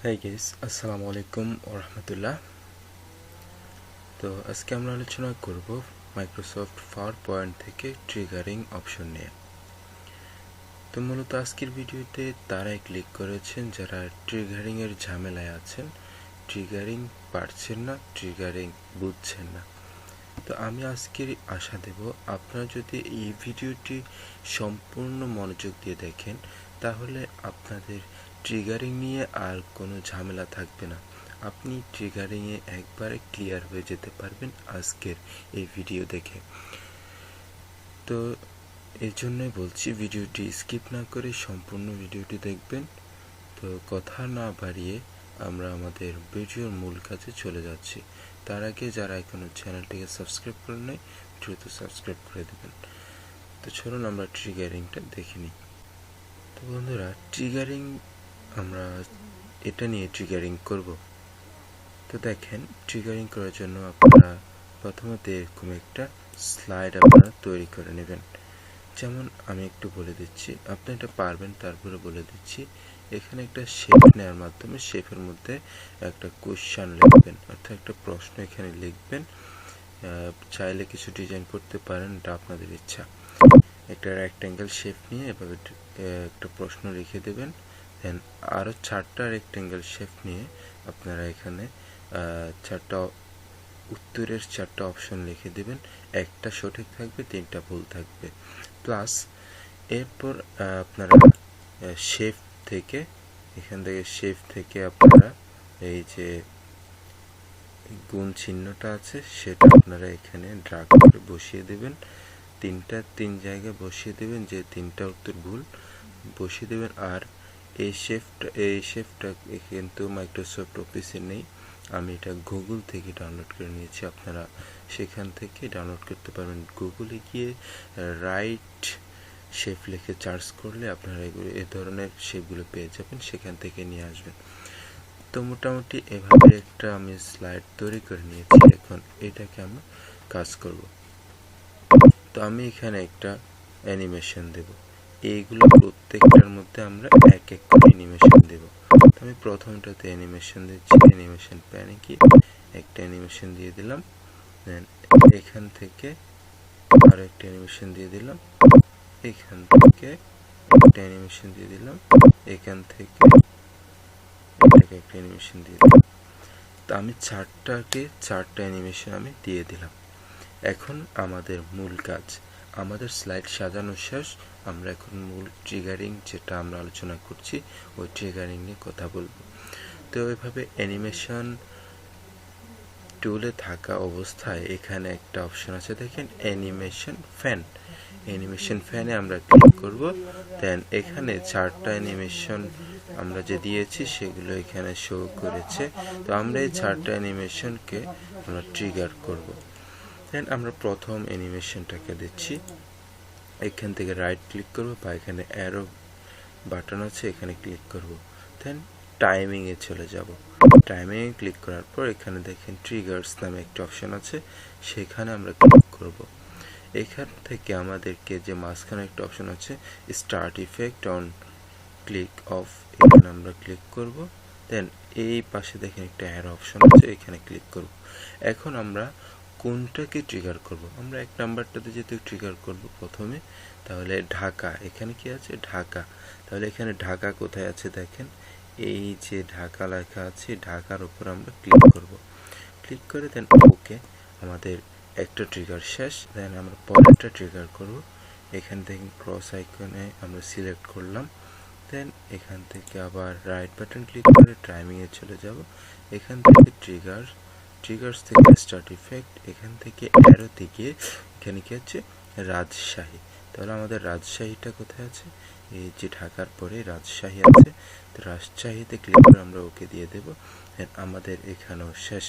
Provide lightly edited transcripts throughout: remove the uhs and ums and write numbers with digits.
Hi guys, আসসালামু আলাইকুম ওয়া রাহমাতুল্লাহ। তো আজকে আমরা আলোচনা করব মাইক্রোসফট পাওয়ার পয়েন্ট থেকে ট্রিগারিং অপশন নিয়ে। তো মূলত আজকের ভিডিওতে তারাই ক্লিক করেছেন যারা ট্রিগারিং এর ঝামেলায় আছেন, ট্রিগারিং পারছেন না, ট্রিগারিং বুঝছেন না। তো আমি আজকের আশা দেব আপনারা যদি এই ভিডিওটি সম্পূর্ণ মনোযোগ দিয়ে দেখেন তাহলে আপনাদের ট্রিগারিং নিয়ে আর কোনো ঝামেলা থাকবে না। আপনি ট্রিগারিংয়ে একবারে ক্লিয়ার হয়ে যেতে পারবেন আজকের এই ভিডিও দেখে। তো এই জন্যই বলছি ভিডিওটি স্কিপ না করে সম্পূর্ণ ভিডিওটি দেখবেন। তো কথা না বাড়িয়ে আমরা আমাদের ভিডিওর মূল কাজে চলে যাচ্ছি। তার আগে যারা এখনো চ্যানেলটিকে সাবস্ক্রাইব করে নাই দ্রুত সাবস্ক্রাইব করে দেবেন। তো চলুন আমরা ট্রিগারিংটা দেখে নিই। তো বন্ধুরা, ট্রিগারিং আমরা এটা নিয়ে ট্রিগারিং করব। তো দেখেন, ট্রিগারিং করার জন্য আপনারা প্রথমত এরকম একটা স্লাইড আপনারা তৈরি করে নেবেন। যেমন আমি একটু বলে দিচ্ছি, আপনি এটা পারবেন তারপরে বলে দিচ্ছি। এখানে একটা শেপ নেওয়ার মাধ্যমে শেপের মধ্যে একটা কোশ্চেন লিখবেন, অর্থাৎ একটা প্রশ্ন এখানে লিখবেন। চাইলে কিছু ডিজাইন করতে পারেন, এটা আপনাদের ইচ্ছা। একটা রেক্ট্যাঙ্গেল শেপ নিয়ে এভাবে একটা প্রশ্ন লিখে দেবেন। দেন আরও 4টা রেক্ট্যাঙ্গেল শেপ নিয়ে আপনারা এখানে উত্তরের 4টা অপশন লিখে দেবেন। একটা সঠিক থাকবে, 3টা ভুল থাকবে। প্লাস এরপর আপনারা শেপ থেকে এখান থেকে শেপ থেকে আপনারা এই যে গুণ চিহ্নটা আছে সেটা আপনারা এখানে ড্রাগ করে বসিয়ে দেবেন। তিন জায়গায় বসিয়ে দেবেন, যে 3টা উত্তর ভুল বসিয়ে দেবেন। আর এই শেপটা কিন্তু মাইক্রোসফট অফিসে নেই, আমি এটা গুগল থেকে ডাউনলোড করে নিয়েছি। আপনারা সেখান থেকে ডাউনলোড করতে পারবেন। গুগলে গিয়ে রাইট শেপ লিখে সার্চ করলে আপনারা এগুলো এই ধরনের শেপগুলো পেয়ে যাবেন, সেখান থেকে নিয়ে আসবেন। তো মোটামুটি এভাবে একটা আমি স্লাইড তৈরি করে নিয়েছি। এখন এটাকে আমরা কাজ করব। তো আমি এখানে একটা অ্যানিমেশন দেব। এইগুলো প্রত্যেকটার মধ্যে আমরা এক এক করে অ্যানিমেশন দেব। তো আমি প্রথমটাতে অ্যানিমেশন দিচ্ছি। অ্যানিমেশন প্যানে কি একটা অ্যানিমেশন দিয়ে দিলাম। দেন এখান থেকে আরো একটা অ্যানিমেশন দিয়ে দিলাম। এখান থেকে একটা অ্যানিমেশন দিয়ে দিলাম। এখান থেকে এটাকে একটা অ্যানিমেশন দিয়ে দিলাম। তো আমি 4টা অ্যানিমেশন আমি দিয়ে দিলাম। এখন আমাদের মূল কাজ, আমাদের স্লাইড সাজানো শেষ। আমরা এখন মূল ট্রিগারিং যেটা আমরা আলোচনা করছি ওই ট্রিগারিং নিয়ে কথা বলবো। তো এভাবে অ্যানিমেশন টুলে থাকা অবস্থায় এখানে একটা অপশন আছে, দেখেন অ্যানিমেশন ফ্যান। অ্যানিমেশন ফ্যানে আমরা ক্লিক করব। দেন এখানে 4টা অ্যানিমেশন আমরা যে দিয়েছি সেগুলো এখানে শো করেছে। তো আমরা এই 4টা অ্যানিমেশনকে আমরা ট্রিগার করব। দেন আমরা প্রথম অ্যানিমেশনটাকে দিচ্ছি। এখান থেকে রাইট ক্লিক করব বা এখানে অ্যারো বাটন আছে, এখানে ক্লিক করব। দেন টাইমিংয়ে চলে যাব। টাইমিংয়ে ক্লিক করার পর এখানে দেখেন ট্রিগার্স নামে একটা অপশন আছে, সেখানে আমরা ক্লিক করব। এখান থেকে আমাদেরকে যে মাঝখানে একটা অপশন আছে start effect on click of, এখানে আমরা ক্লিক করব। দেন এই পাশে দেখেন একটা অ্যারো অপশন আছে, এখানে ক্লিক করব। এখন আমরা কোনটাকে ট্রিগার করব? আমরা 1 নাম্বারটাতে যেহেতু ট্রিগার করব প্রথমে, তাহলে ঢাকা, এখানে কি আছে ঢাকা। তাহলে এখানে ঢাকা কোথায় আছে দেখেন, এই যে ঢাকা লেখা আছে, ঢাকার উপর আমরা ক্লিক করব। ক্লিক করে দেন ওকে, আমাদের একটা ট্রিগার শেষ। দেন আমরা পরেরটা ট্রিগার করব। এখান থেকে ক্রস আইকনে আমরা সিলেক্ট করলাম। দেন এখান থেকে আবার রাইট বাটন ক্লিক করে টাইমিংয়ে চলে যাব। এখান থেকে ট্রিগার্স থেকে স্টার্ট ইফেক্ট, এখান থেকে অ্যারোতে গিয়ে এখানে কি আছে রাজশাহী। তাহলে আমাদের রাজশাহীটা কোথায় আছে, এই যে ঢাকার পরে রাজশাহী আছে। তো রাজশাহীতে ক্লিক করে আমরা ওকে দিয়ে দেব। আমাদের এখানেও শেষ।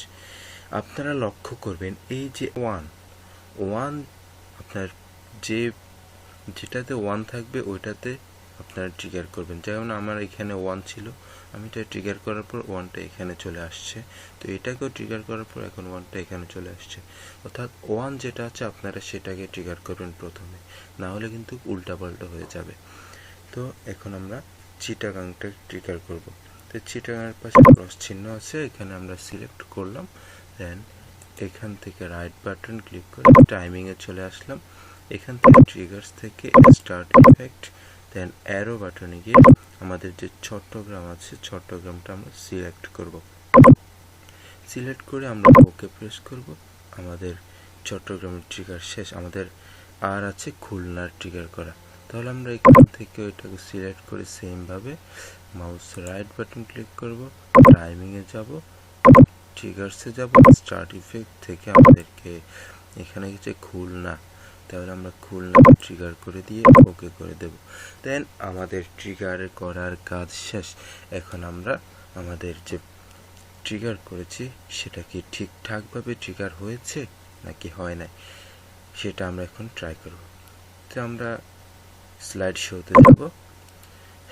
আপনারা লক্ষ্য করবেন এই যে ওয়ান আপনার যেটাতে 1 থাকবে ওইটাতে আপনারা ট্রিগার করবেন। যেমন আমার এখানে 1 ছিল, আমি এটা ট্রিগার করার পর 1টা এখানে চলে আসছে। তো এটাকেও ট্রিগার করার পর এখন 1টা এখানে চলে আসছে। অর্থাৎ 1 যেটা আছে আপনারা সেটাকে ট্রিগার করবেন প্রথমে, না হলে কিন্তু উল্টাপাল্টা হয়ে যাবে। তো এখন আমরা চিটাগাংটা ট্রিগার করব। তো চিটাগাংয়ের পাশে ক্রস চিহ্ন আছে, এখানে আমরা সিলেক্ট করলাম। দেন এখান থেকে রাইট বাটন ক্লিক করে টাইমিংয়ে চলে আসলাম। এখান থেকে ট্রিগার্স থেকে স্টার্ট ইফেক্ট, দেন অ্যারো বাটনে গিয়ে আমাদের যে চট্টগ্রাম আছে চট্টগ্রামটা আমরা সিলেক্ট করব। সিলেক্ট করে আমরা ওকে প্রেস করব। আমাদের চট্টগ্রামের ট্রিগার শেষ। আমাদের আর আছে খুলনার ট্রিগার করা। তাহলে আমরা এখান থেকে ওইটাকে সিলেক্ট করে সেমভাবে মাউস রাইট বাটন ক্লিক করব, টাইমিংয়ে যাব, ট্রিগার্সে যাব, স্টার্ট ইফেক্ট থেকে আমাদেরকে এখানে হচ্ছে খুলনা, তাহলে আমরা খুলনা ট্রিগার করে দিয়ে ওকে করে দেব। দেন আমাদের ট্রিগার করার কাজ শেষ। এখন আমরা আমাদের যে ট্রিগার করেছি সেটা কি ঠিকঠাকভাবে ট্রিগার হয়েছে নাকি হয় নাই সেটা আমরা এখন ট্রাই করব। তো আমরা স্লাইড শোতে যাব।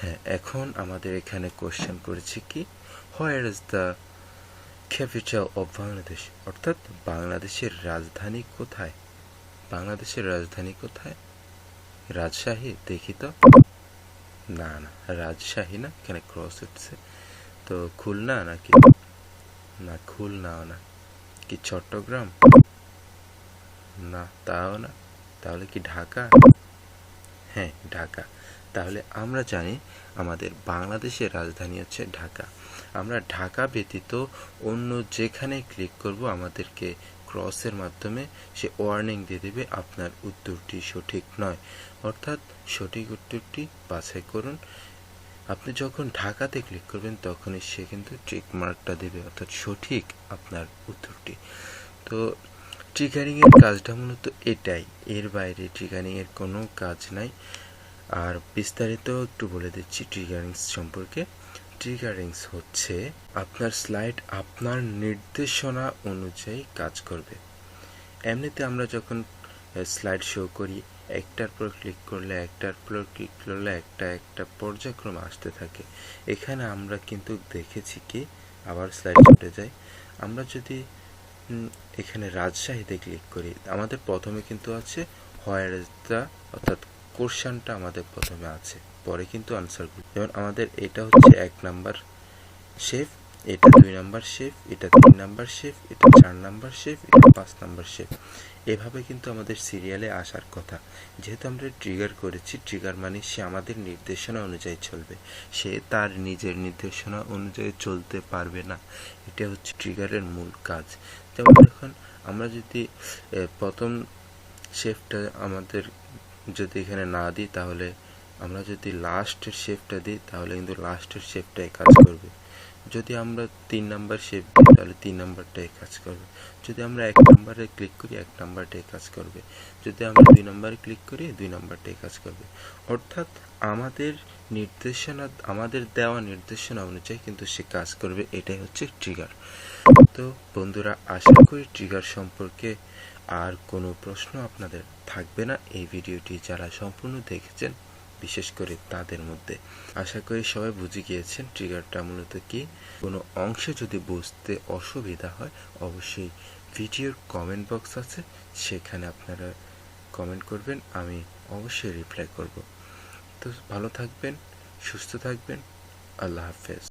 হ্যাঁ, এখন আমাদের এখানে কোশ্চেন করেছি কি, where is the capital of Bangladesh, অর্থাৎ বাংলাদেশের রাজধানী কোথায়। বাংলাদেশের রাজধানী কোথায়? রাজশাহী। দেখি তো, না না, রাজশাহী না, এখানে ক্রস উঠছে। তো খুলনা নাকি? না, খুলনাও না। কি চট্টগ্রাম? না, তাও না। তাহলে কি ঢাকা? হ্যাঁ, ঢাকা। তাহলে আমরা জানি আমাদের বাংলাদেশের রাজধানী হচ্ছে ঢাকা। আমরা ঢাকা ব্যতীত অন্য যেখানে ক্লিক করব আমাদেরকে ক্রসের মাধ্যমে সে ওয়ার্নিং দিয়ে দেবে আপনার উত্তরটি সঠিক নয়, অর্থাৎ সঠিক উত্তরটি বাছাই করুন। আপনি যখন ঢাকাতে ক্লিক করবেন তখনই সে কিন্তু টিক মার্কটা দেবে, অর্থাৎ সঠিক আপনার উত্তরটি। তো ট্রিগারিংয়ের কাজটা মূলত এটাই, এর বাইরে ট্রিগারিংয়ের কোনো কাজ নাই। আর বিস্তারিত একটু বলে দিচ্ছি ট্রিগারিংস সম্পর্কে। ট্রিগারিংস হচ্ছে আপনার স্লাইড আপনার নির্দেশনা অনুযায়ী কাজ করবে। এমনিতে আমরা যখন স্লাইড শো করি একটার পর ক্লিক করলে একটা পর্যায়ক্রম আসতে থাকে। এখানে আমরা কিন্তু দেখেছি কি, আবার স্লাইড ছুটে যাই, আমরা যদি এখানে রাজশাহীতে ক্লিক করি আমাদের প্রথমে কিন্তু আছে হোয়ার ইজ দ্য, অর্থাৎ কোশ্চেনটা আমাদের প্রথমে আছে, পরে কিন্তু আনসারগুলো। যেমন আমাদের এটা হচ্ছে 1 নাম্বার শেফ, এটা 2 নাম্বার শেফ, এটা 3 নাম্বার শেফ, এটা 4 নাম্বার শেফ, এটা 5 নাম্বার শেফ। এভাবে কিন্তু আমাদের সিরিয়ালে আসার কথা। যেহেতু আমরা ট্রিগার করেছি, ট্রিগার মানে সে আমাদের নির্দেশনা অনুযায়ী চলবে, সে তার নিজের নির্দেশনা অনুযায়ী চলতে পারবে না। এটা হচ্ছে ট্রিগারের মূল কাজ। যেমন এখন আমরা যদি প্রথম শেফটা আমাদের যদি এখানে না দিই, তাহলে আমরা যদি লাস্টের শেফটা দিই তাহলে কিন্তু লাস্টের শেফটাই কাজ করবে। যদি আমরা 3 নাম্বার শেপ দিই তাহলে 3 নাম্বারটাই কাজ করবে। যদি আমরা 1 নাম্বারে ক্লিক করি 1 নাম্বারটাই কাজ করবে। যদি আমরা 2 নাম্বারে ক্লিক করি 2 নাম্বারটাই কাজ করবে। অর্থাৎ আমাদের নির্দেশনা, আমাদের দেওয়া নির্দেশনা অনুযায়ী কিন্তু সে কাজ করবে। এটাই হচ্ছে ট্রিগার। তো বন্ধুরা, আশা করি ট্রিগার সম্পর্কে আর কোনো প্রশ্ন আপনাদের থাকবে না। এই ভিডিওটি যারা সম্পূর্ণ দেখেছেন, বিশেষ করে তাদের মধ্যে, আশা করি সবাই বুঝে গিয়েছেন ট্রিগারটা মূলত কি। কোনো অংশ যদি বুঝতে অসুবিধা হয় অবশ্যই ভিডিওর কমেন্ট বক্স আছে, সেখানে আপনারা কমেন্ট করবেন, আমি অবশ্যই রিপ্লাই করব। তো ভালো থাকবেন, সুস্থ থাকবেন, আল্লাহ হাফেজ।